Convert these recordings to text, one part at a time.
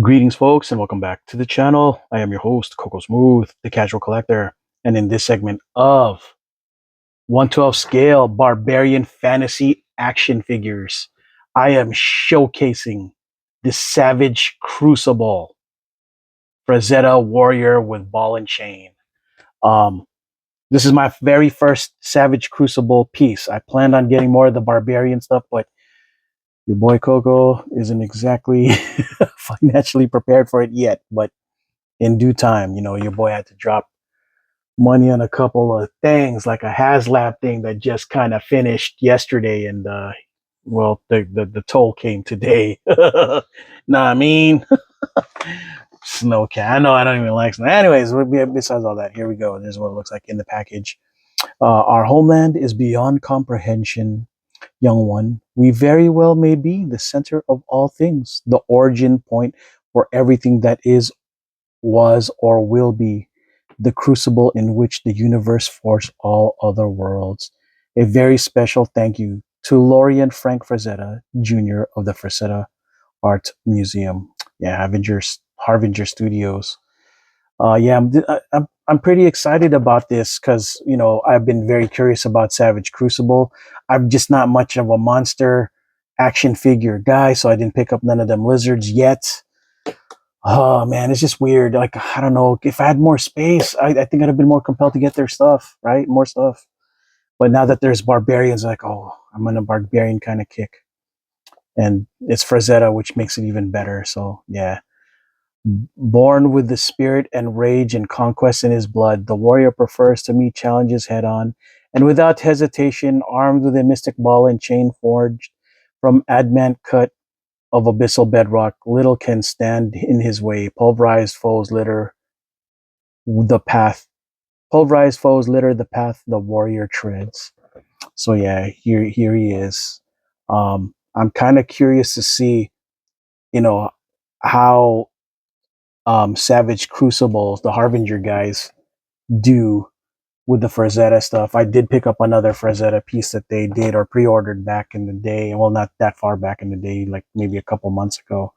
Greetings, folks, and welcome back to the channel. I am your host, Coco Smooth, the Casual Collector, and in this segment of 112 scale barbarian fantasy action figures, I am showcasing the Savage Crucible Frazetta warrior with ball and chain. Um, this is my very first Savage Crucible piece. I planned on getting more of the barbarian stuff, but your boy Coco isn't exactly financially prepared for it yet. But in due time, your boy had to drop money on a couple of things, like a HasLab thing that just kind of finished yesterday, and well, the toll came today. Nah, I mean, snow cat. I know I don't even like snow. Anyways, besides all that, here we go. This is what it looks like in the package. Our homeland is beyond comprehension, young one. We very well may be the center of all things, the origin point for everything that is, was, or will be, the crucible in which the universe forged all other worlds. A very special thank you to Lorian Frank Frazetta, Jr. of the Frazetta Art Museum. Yeah, Harbinger Studios. Yeah, I'm pretty excited about this because I've been very curious about Savage Crucible. I'm just not much of a monster action figure guy, so I didn't pick up none of them lizards yet. Oh man, it's just weird. Like, I don't know. If I had more space, I think I'd have been more compelled to get their stuff, right? More stuff. But now that there's barbarians, like, oh, I'm on a barbarian kind of kick. And it's Frazetta, which makes it even better. So yeah. Born with the spirit and rage and conquest in his blood, the warrior prefers to meet challenges head on, and without hesitation, armed with a mystic ball and chain forged from adamant cut of abyssal bedrock, little can stand in his way. Pulverized foes litter the path. Pulverized foes litter the path the warrior treads. So yeah, here he is. I'm kind of curious to see, how Savage Crucibles, the Harbinger guys, do with the Frazetta stuff. I did pick up another Frazetta piece that they did or pre-ordered back in the day. Well, not that far back in the day, like maybe a couple months ago.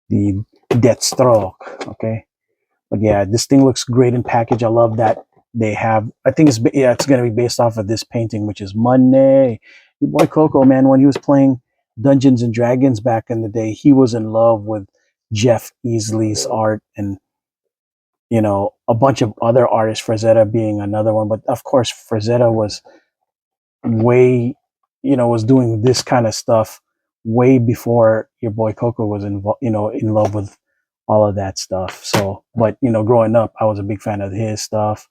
The Deathstroke. Okay, but yeah, this thing looks great in package. I love that they have. I think it's going to be based off of this painting, which is Money. Your boy Coco, man, when he was playing Dungeons and Dragons back in the day, he was in love with Jeff Easley's art and a bunch of other artists, Frazetta being another one. But of course, Frazetta was way, was doing this kind of stuff way before your boy Coco was involved, in love with all of that stuff. So, but growing up, I was a big fan of his stuff.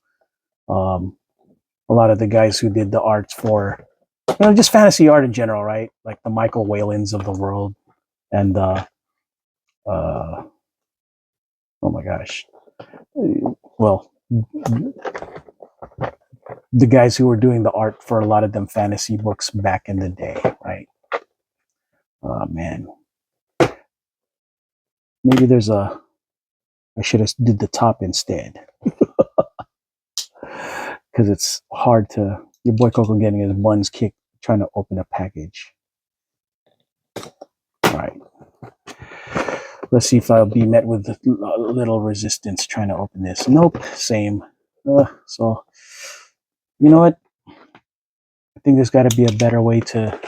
Um, a lot of the guys who did the arts for, just fantasy art in general, right? Like the Michael Whalens of the world, and oh my gosh, well, the guys who were doing the art for a lot of them fantasy books back in the day, right? Oh man, maybe I should have did the top instead because it's hard to. Your boy Coco getting his buns kicked trying to open a package. All right, let's see if I'll be met with a little resistance trying to open this. Nope, same. So, you know what? I think there's got to be a better way to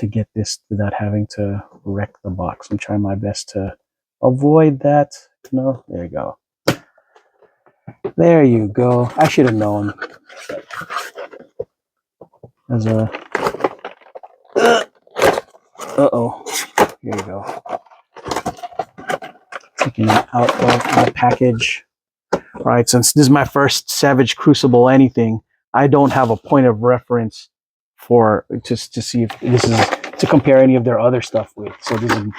get this without having to wreck the box. I'm trying my best to avoid that. No, there you go. There you go. I should have known. As a uh-oh. Here you go. Taking it out of the package. All right, since this is my first Savage Crucible anything, I don't have a point of reference for just to see if this is to compare any of their other stuff with. So this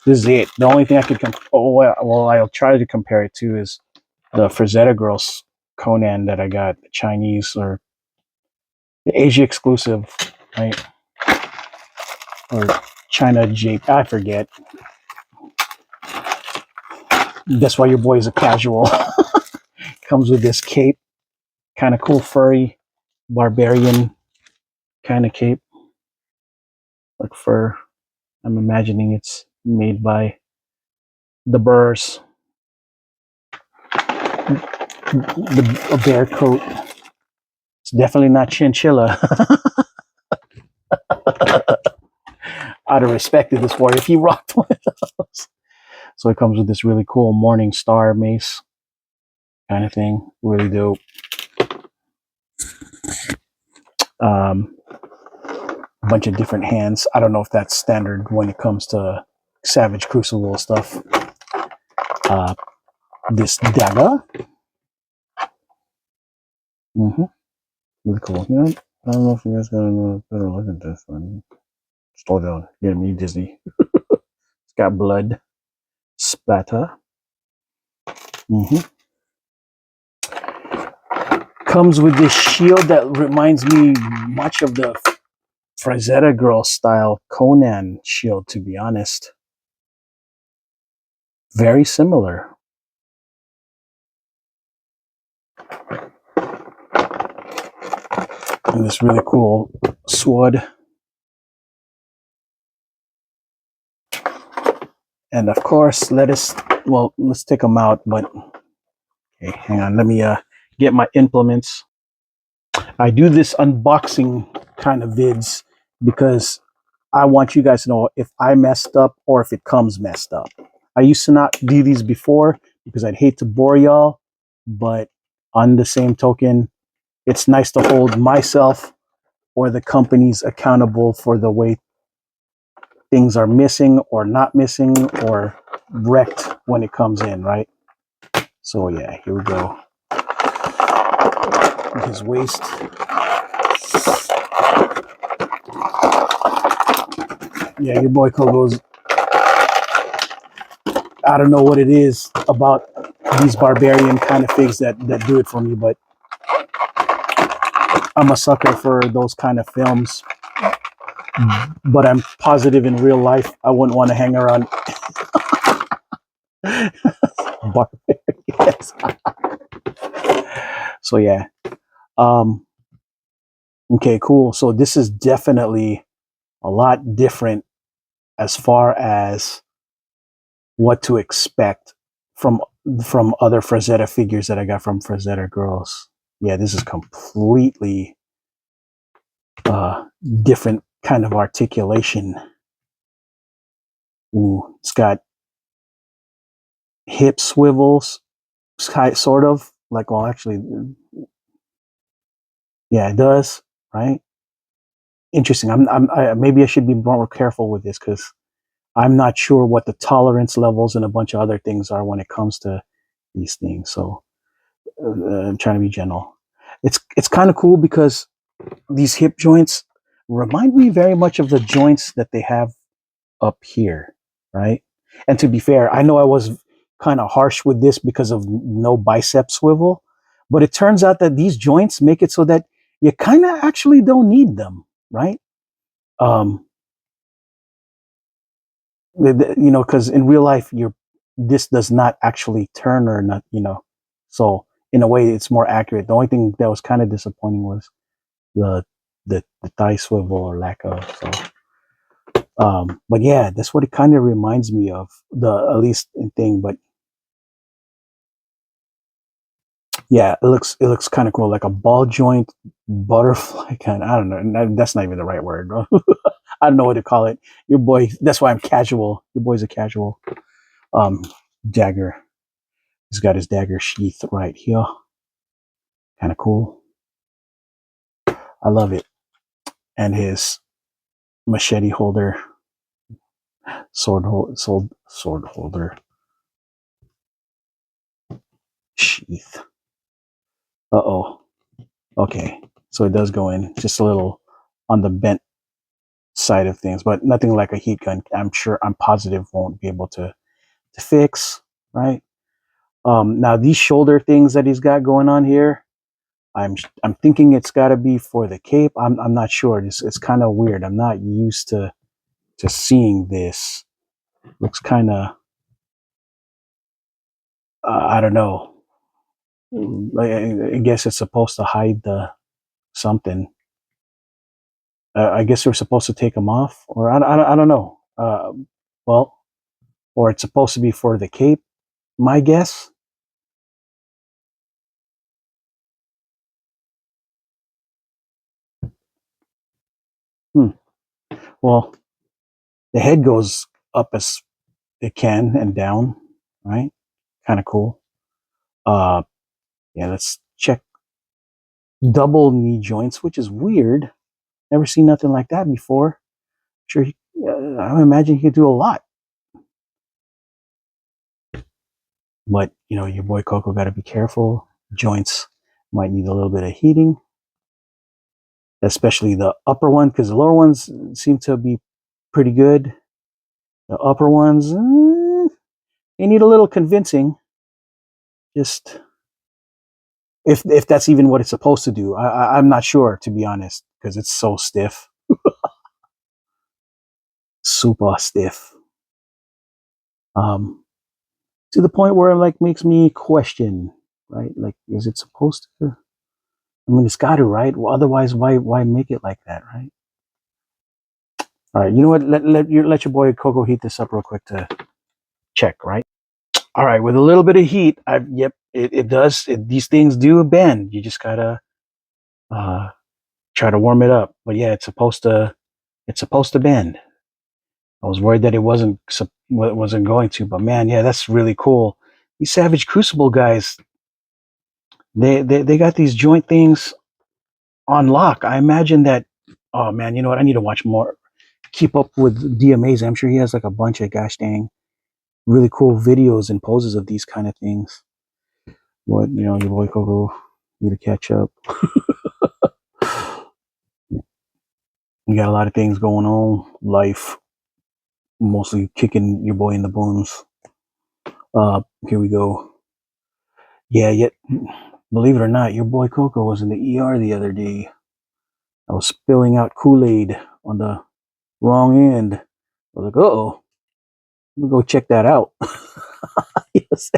is it. The only thing I could I'll try to compare it to is the Frazetta Girls Conan that I got, the Chinese or the Asia exclusive, right? Or China Jape, I forget. That's why your boy is a casual. Comes with this cape, kind of cool furry barbarian kind of cape, like fur. I'm imagining it's made by the burrs, a bear coat. It's definitely not chinchilla. I'd have respected this boy if he rocked one of those. So it comes with this really cool Morning Star mace kind of thing. Really dope. A bunch of different hands. I don't know if that's standard when it comes to Savage Crucible stuff. This dagger. Really cool. You know, I don't know if you guys got a better look at this one. Slow down. Get me Disney. It's got blood splatter. Comes with this shield that reminds me much of the Frazetta girl style Conan shield, to be honest. Very similar. And this really cool sword. And of course, let's take them out, but okay, hang on, let me get my implements. I do this unboxing kind of vids because I want you guys to know if I messed up or if it comes messed up. I used to not do these before because I'd hate to bore y'all, but on the same token, it's nice to hold myself or the companies accountable for the way things are missing or not missing or wrecked when it comes in, right? So yeah, here we go. His waist. Yeah, your boy Kogo's, I don't know what it is about these barbarian kind of figs that do it for me, but I'm a sucker for those kind of films. But I'm positive in real life I wouldn't want to hang around barbarians. So yeah. Okay, cool. So this is definitely a lot different as far as what to expect from other Frazetta figures that I got from Frazetta girls. Yeah, this is completely different kind of articulation. Ooh, it's got hip swivels, sort of like, well, actually, yeah, it does, right? Interesting. Maybe I should be more careful with this because I'm not sure what the tolerance levels and a bunch of other things are when it comes to these things. So I'm trying to be gentle. It's kind of cool because these hip joints remind me very much of the joints that they have up here, right? And to be fair, I know I was kind of harsh with this because of no bicep swivel, but it turns out that these joints make it so that you kind of actually don't need them, right? Um, you know, because in real life, this does not actually turn or not, you know. So in a way, it's more accurate. The only thing that was kind of disappointing was the the thigh swivel or lack of. So, but yeah, that's what it kind of reminds me of. The at least in thing, but yeah, it looks kind of cool, like a ball joint butterfly kind. I don't know. That's not even the right word. I don't know what to call it. Your boy. That's why I'm casual. Your boy's a casual. Um, dagger. He's got his dagger sheath right here. Kind of cool. I love it. And his machete holder, sword holder sheath. Uh-oh. Okay. So it does go in just a little on the bent side of things, but nothing like a heat gun. I'm positive won't be able to fix, right? Now these shoulder things that he's got going on here, I'm thinking it's got to be for the cape. I'm not sure. It's kind of weird. I'm not used to seeing this. Looks kind of I don't know. I guess it's supposed to hide the something. I guess we're supposed to take them off, or I don't know. Well, or it's supposed to be for the cape, my guess. Hmm. Well, the head goes up as it can and down, right? Kind of cool. Uh, yeah, let's check double knee joints, which is weird. Never seen nothing like that before. Sure, I imagine he could do a lot. But, you know, your boy Coco got to be careful. Joints might need a little bit of heating, especially the upper one, because the lower ones seem to be pretty good. The upper ones, they need a little convincing. Just if that's even what it's supposed to do. I'm not sure, to be honest, because it's so stiff, super stiff. To the point where it like makes me question, right? Like, is it supposed to? I mean, it's got to, right? Well, otherwise, why make it like that, right? All right, you know what? Let your boy Coco heat this up real quick to check, right? All right, with a little bit of heat, yep, it does. These things do bend. You just gotta uh, try to warm it up. But yeah, it's supposed to bend. I was worried that it wasn't going to, but man, yeah, that's really cool. These Savage Crucible guys, they got these joint things on lock. I imagine that. Oh man, you know what? I need to watch more. Keep up with DMA's. I'm sure he has like a bunch of gosh dang really cool videos and poses of these kind of things. What, you know, your boy Coco need to catch up. We got a lot of things going on. Life, mostly kicking your boy in the bones. Here we go. Yeah, yet believe it or not, your boy Coco was in the ER the other day. I was spilling out Kool-Aid on the wrong end. I was like, oh, let me go check that out. Yes.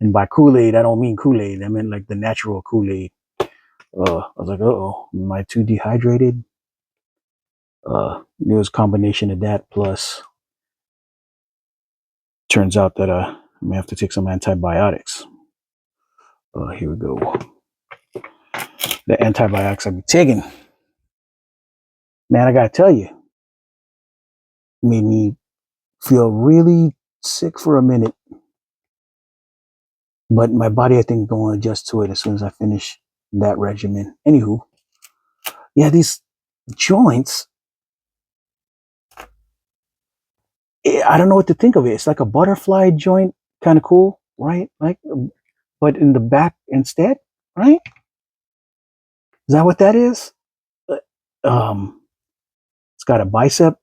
And by Kool-Aid, I don't mean Kool-Aid. I meant like the natural Kool-Aid. I was like, oh, am I too dehydrated? It was a combination of that plus turns out that I may have to take some antibiotics. Here we go. The antibiotics I've been taking, man, I gotta tell you, made me feel really sick for a minute. But my body, I think, going to adjust to it as soon as I finish that regimen. Anywho, yeah, these joints, I don't know what to think of it. It's like a butterfly joint, kind of cool, right? Like, but in the back instead, right? Is that what that is? Uh, it's got a bicep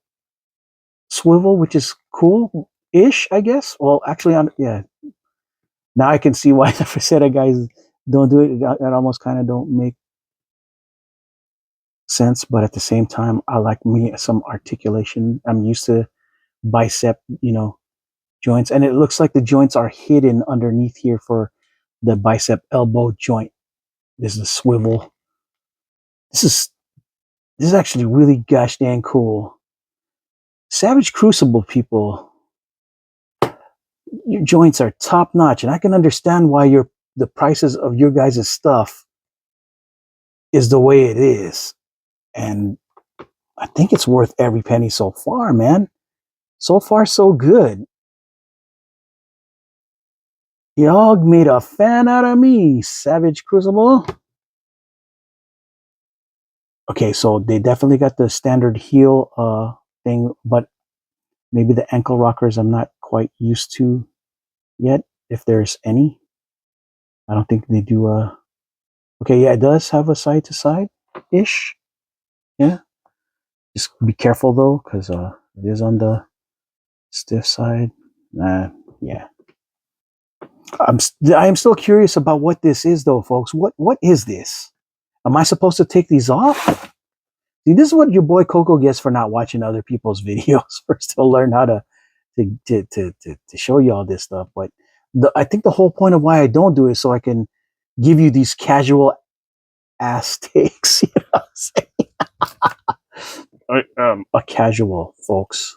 swivel, which is cool-ish, I guess. Well, actually, yeah. Now I can see why the Frazetta guys don't do it. That almost kind of don't make sense, but at the same time, I like me some articulation. I'm used to bicep, joints, and it looks like the joints are hidden underneath here for the bicep elbow joint. This is a swivel. This is this is actually really gosh dang cool. Savage Crucible people, your joints are top notch, and I can understand why the prices of your guys' stuff is the way it is. And I think it's worth every penny so far, man. So far, so good. Y'all made a fan out of me, Savage Crucible. Okay, so they definitely got the standard heel thing, but maybe the ankle rockers I'm not quite used to yet, if there's any. I don't think they do okay, yeah, it does have a side to side ish. Yeah. Just be careful though, because it is on the stiff side. Yeah. I am still curious about what this is though, folks. What is this? Am I supposed to take these off? See, this is what your boy Coco gets for not watching other people's videos. First, to learn how to show you all this stuff. But I think the whole point of why I don't do it is so I can give you these casual ass takes. You know what I'm saying? A casual, folks.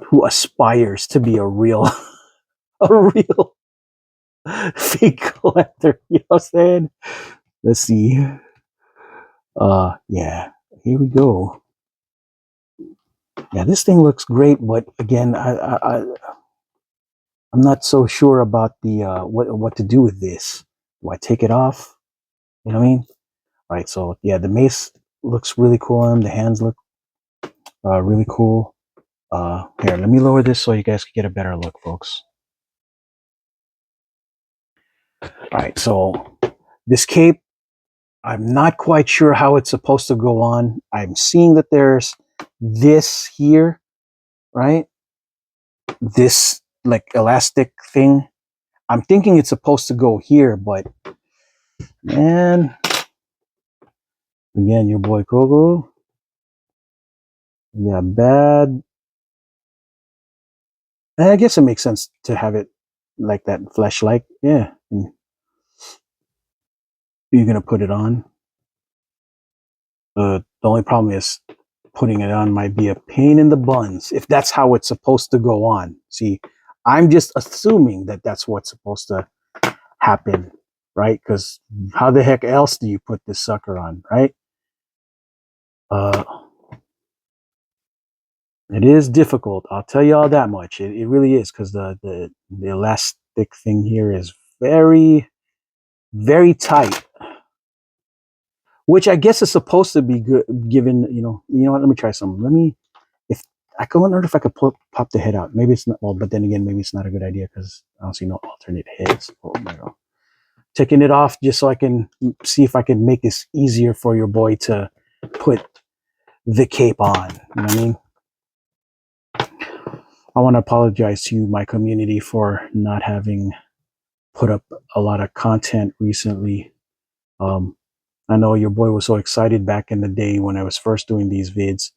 who aspires to be a real a real fake collector. You know what I'm saying? Let's see. Yeah, here we go. Yeah, this thing looks great, but again, I'm not so sure about the what to do with this. Do I take it off? You know what I mean? All right, so yeah, the mace looks really cool on him. The hands look really cool. Here, let me lower this so you guys can get a better look, folks. All right, so this cape, I'm not quite sure how it's supposed to go on. I'm seeing that there's this here, right? This like elastic thing. I'm thinking it's supposed to go here, but man, again, your boy Kogo, yeah, bad. And I guess it makes sense to have it like that, flesh-like. Yeah, and you're gonna put it on. The only problem is putting it on might be a pain in the buns if that's how it's supposed to go on. See, I'm just assuming that that's what's supposed to happen, right? Because how the heck else do you put this sucker on, right? Uh, it is difficult. I'll tell you all that much. It really is because the elastic thing here is very, very tight, which I guess is supposed to be good given, you know what, let me try something. Let me, if I can wonder if I could pop the head out. Maybe it's not, well, but then again, maybe it's not a good idea because I don't see no alternate heads. Oh my God. Taking it off just so I can see if I can make this easier for your boy to put the cape on. You know what I mean? I want to apologize to my community for not having put up a lot of content recently. Um, I know your boy was so excited back in the day when I was first doing these vids.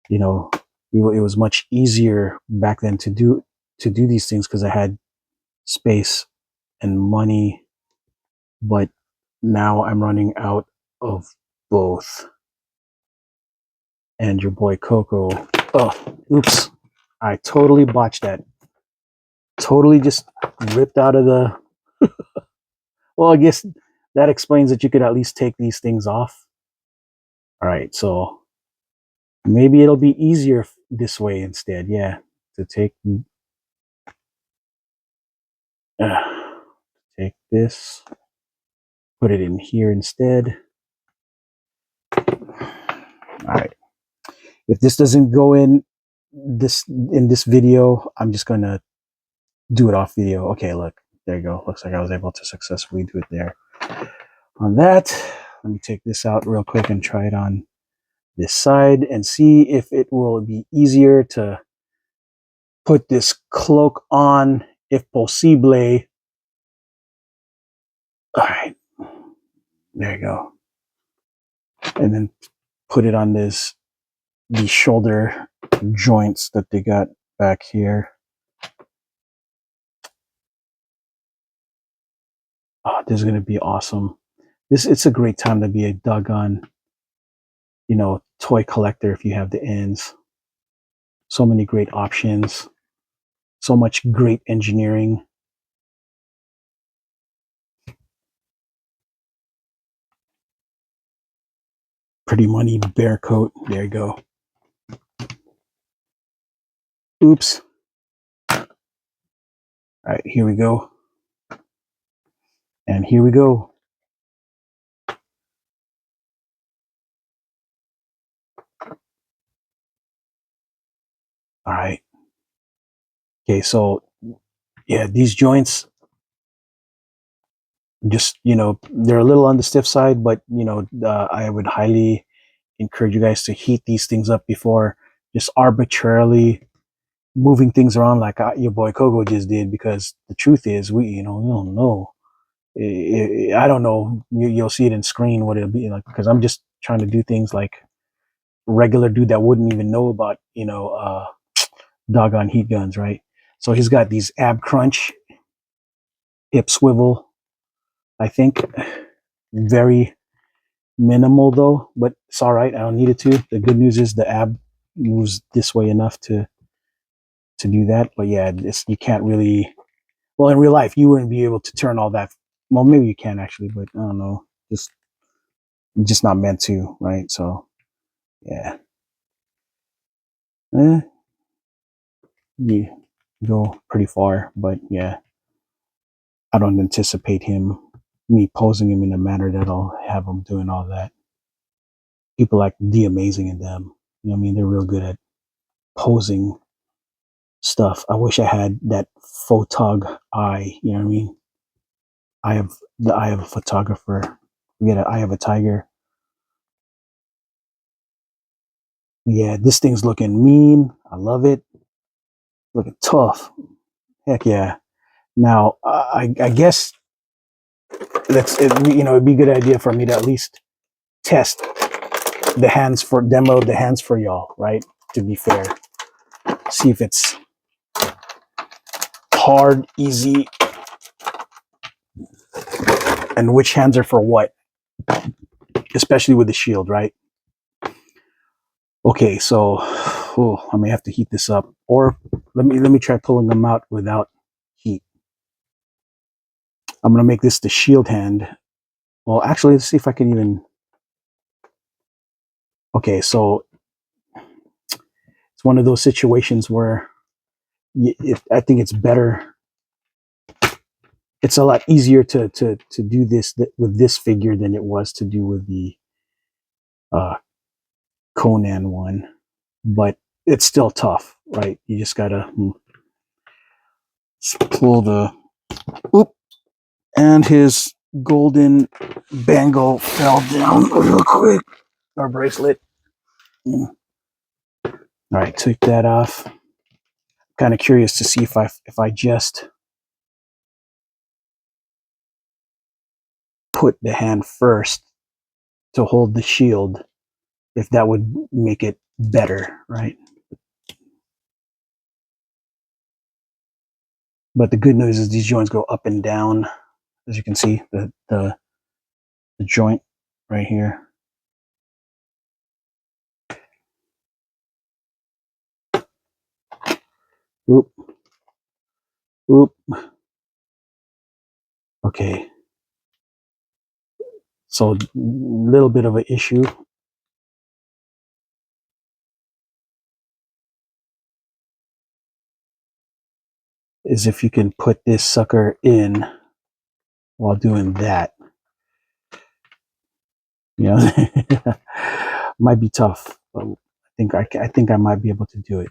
You know, it was much easier back then to do these things because I had space and money, but now I'm running out of both. And your boy Coco, oh, oops, I totally botched that. Totally just ripped out of the, well, I guess that explains that you could at least take these things off. All right, so maybe it'll be easier this way instead. Yeah, to take this, put it in here instead. All right. If this doesn't go in this video, I'm just gonna do it off video. Okay, look, there you go. Looks like I was able to successfully do it there. On that, let me take this out real quick and try it on this side and see if it will be easier to put this cloak on, if possible. All right, there you go. And then put it on these shoulder joints that they got back here. Oh, this is gonna be awesome. It's a great time to be a doggone, toy collector if you have the ends. So many great options, so much great engineering. Pretty Money Bear Coat. There you go. Oops. All right, here we go. And here we go. All right. Okay, so yeah, these joints just, they're a little on the stiff side, but, I would highly encourage you guys to heat these things up before just arbitrarily moving things around like your boy Kogo just did, because the truth is we don't know. I don't know. You'll see it in screen what it'll be like, because I'm just trying to do things like regular dude that wouldn't even know about, doggone heat guns, right? So he's got these ab crunch, hip swivel, I think. Very minimal though, but it's all right. I don't need it to. The good news is the ab moves this way enough to to do that. But yeah, you can't really. Well, in real life, you wouldn't be able to turn all that. Well, maybe you can actually, but I don't know. Just not meant to, right? So yeah, eh, you go pretty far, but yeah, I don't anticipate me posing him in a manner that'll have him doing all that. People like the amazing in them. You know what I mean? They're real good at posing stuff. I wish I had that photog eye. You know what I mean? I have the eye of a photographer. We get an eye of a tiger. Yeah, this thing's looking mean. I love it. Looking tough. Heck yeah. Now, I guess that's it, you know, it'd be a good idea for me to at least test demo the hands for y'all, right? To be fair, see if it's hard, easy, and which hands are for what, especially with the shield, right? Okay, so I may have to heat this up, or let me try pulling them out without heat. I'm gonna make this the shield hand. Well, actually, let's see if I can even. Okay, so it's one of those situations where I think it's better. It's a lot easier to do this with this figure than it was to do with the uh, Conan one, but it's still tough, right? You just gotta pull the oop, and his golden bangle fell down real quick. Our bracelet. All right, took that off. Kind of curious to see if I just put the hand first to hold the shield, if that would make it better, right? But the good news is these joints go up and down, as you can see, the joint right here. Oop, oop. Okay. So a little bit of an issue. Is if you can put this sucker in while doing that. You know, might be tough, but I think I might be able to do it,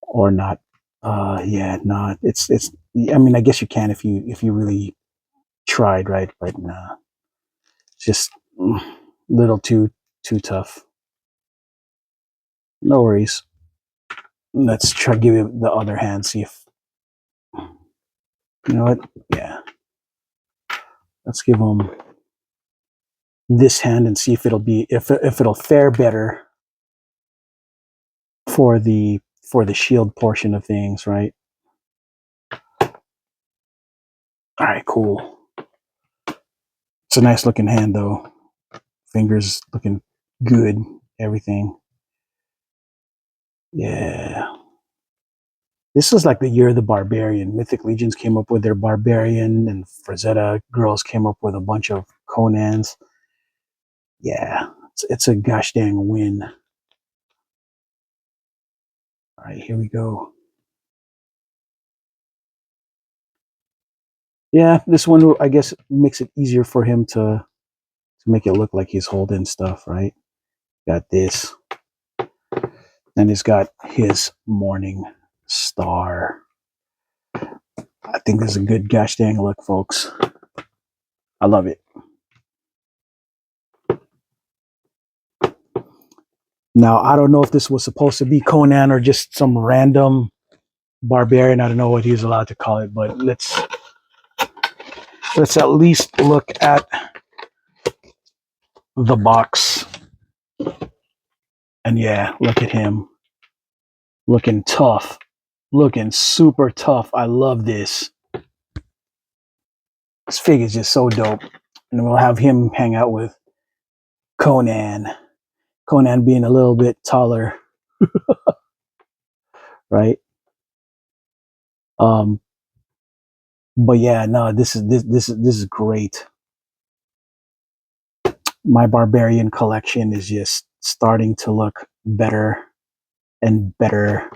or not. Yeah, no, it's. I mean, I guess you can if you really tried, right? But nah, it's just a little too tough. No worries. Let's try give it the other hand. See if you know what. Yeah, let's give him this hand and see if it'll be if it'll fare better for the shield portion of things, right? All right, cool. It's a nice looking hand though. Fingers looking good. Everything. Yeah. This is like the year of the barbarian. Mythic Legions came up with their barbarian, and Frazetta girls came up with a bunch of Conans. Yeah, it's a gosh dang win. All right, here we go. Yeah, this one I guess makes it easier for him to make it look like he's holding stuff, right? Got this, and he's got his morning star. I think this is a good gosh dang look, folks. I love it. Now, I don't know if this was supposed to be Conan or just some random barbarian. I don't know what he's allowed to call it, but let's at least look at the box. And yeah, look at him. Looking tough. Looking super tough. I love this. This figure's just so dope. And we'll have him hang out with Conan. Conan being a little bit taller. right? Um, but yeah, no, this is great. My barbarian collection is just starting to look better and better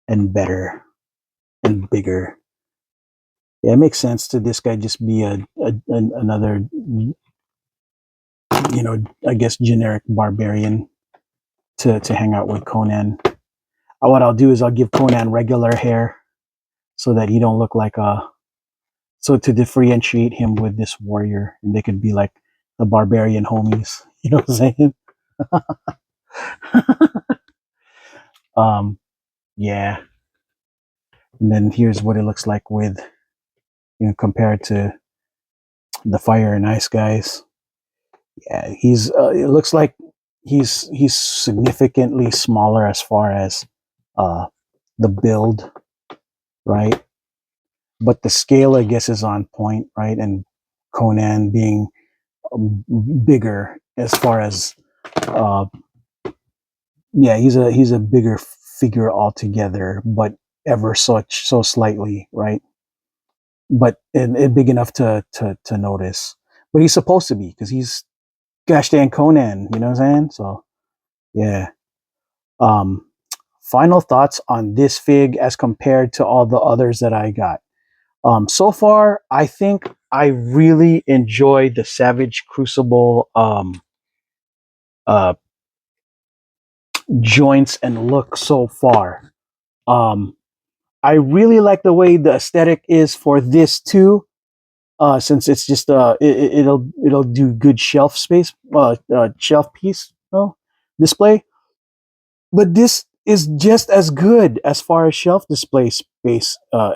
and better and bigger. Yeah, it makes sense to this guy just be another, I guess generic barbarian to hang out with Conan. What I'll do is I'll give Conan regular hair so that he don't look like a, so to differentiate him with this warrior, and they could be like the barbarian homies. You know what I'm saying? um, yeah. And then here's what it looks like with, compared to the fire and ice guys. Yeah, he's. It looks like he's significantly smaller as far as uh the build, right? But the scale, I guess, is on point, right? And Conan being bigger as far as, uh, yeah, he's a bigger figure altogether, but ever so slightly, right? But and big enough to notice. But he's supposed to be because he's gosh dang Conan, you know what I'm saying? So yeah. Um, Final thoughts on this fig as compared to all the others that I got. So far, I think I really enjoyed the Savage Crucible uh, joints and look so far. Um, I really like the way the aesthetic is for this too, since it's just it'll do good shelf space, shelf piece, display. But this is just as good as far as shelf display space uh,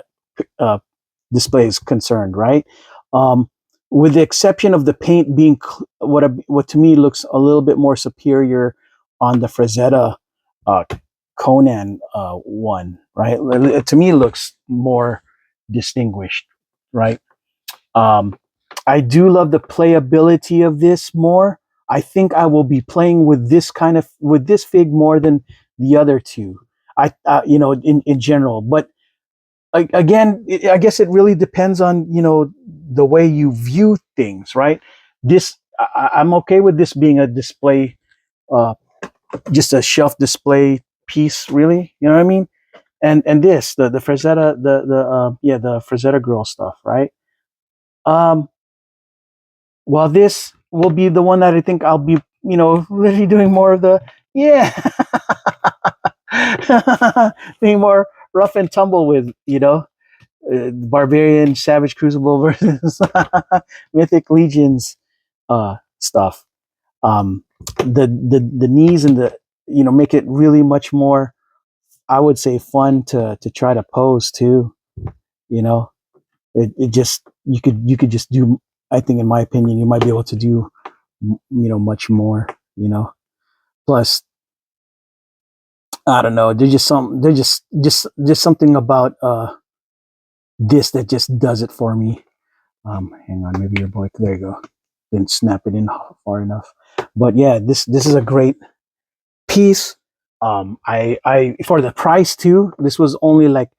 display is concerned, right? Um, with the exception of the paint being what to me looks a little bit more superior on the Frazetta uh, Conan one, right? To me, it looks more distinguished, right? Um, I do love the playability of this more. I think I will be playing with this fig more than the other two. In general, but again, I guess it really depends on the way you view things, right? I'm okay with this being a display, uh, just a shelf display piece, really. You know what I mean? And this the Frazetta the Frazetta Grill stuff, right? Um, while this will be the one that I think I'll be really doing more of the yeah, being more rough and tumble with Barbarian Savage Crucible versus Mythic Legions stuff. The knees and the make it really much more, I would say, fun to try to pose too. You know, it just you could just do. I think, in my opinion, you might be able to do much more. Plus, I don't know. There's just something about this that just does it for me. Hang on, maybe your boy. There you go. Didn't snap it in far enough. But yeah, this is a great piece. I for the price too. This was only like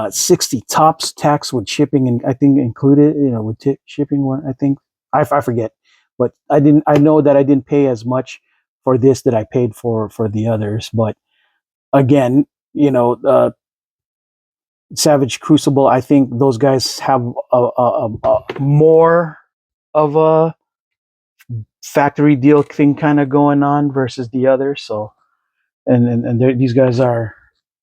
60 tops, tax with shipping, and I think included. With shipping one. I think I forget, but I know that I didn't pay as much for this that I paid for the others. But again, Savage Crucible, I think those guys have a more of a factory deal thing kind of going on versus the others. So, and these guys are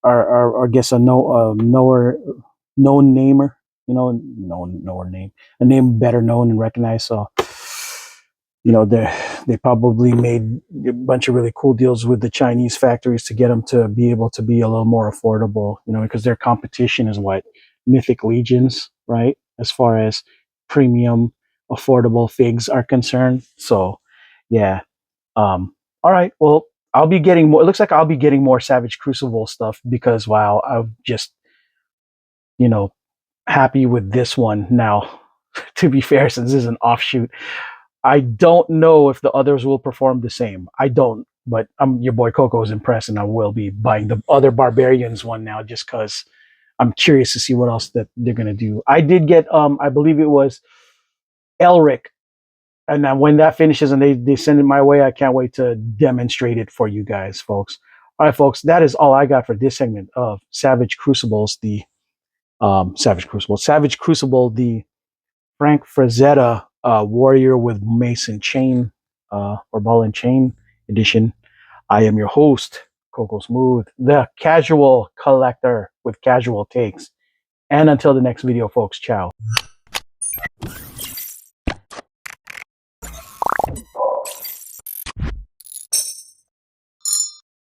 I guess a known namer, knower name, a name better known and recognized. So, they probably made a bunch of really cool deals with the Chinese factories to get them to be able to be a little more affordable, because their competition is what Mythic Legions, right? As far as premium, affordable figs are concerned. So, yeah. All right. Well, I'll be getting more. It looks like I'll be getting more Savage Crucible stuff because, wow, I'm just, you know, happy with this one now. To be fair, since this is an offshoot, I don't know if the others will perform the same. I don't. But your boy Coco is impressed, and I will be buying the other Barbarians one now just because I'm curious to see what else that they're gonna do. I did get I believe it was Elric, and then when that finishes and they send it my way, I can't wait to demonstrate it for you guys, folks. All right, folks, that is all I got for this segment of Savage Crucibles, the Savage Crucible, the Frank Frazetta Warrior with Mace and Chain or Ball and Chain edition. I am your host, Coco Smooth, the casual collector with casual takes. And until the next video, folks, ciao.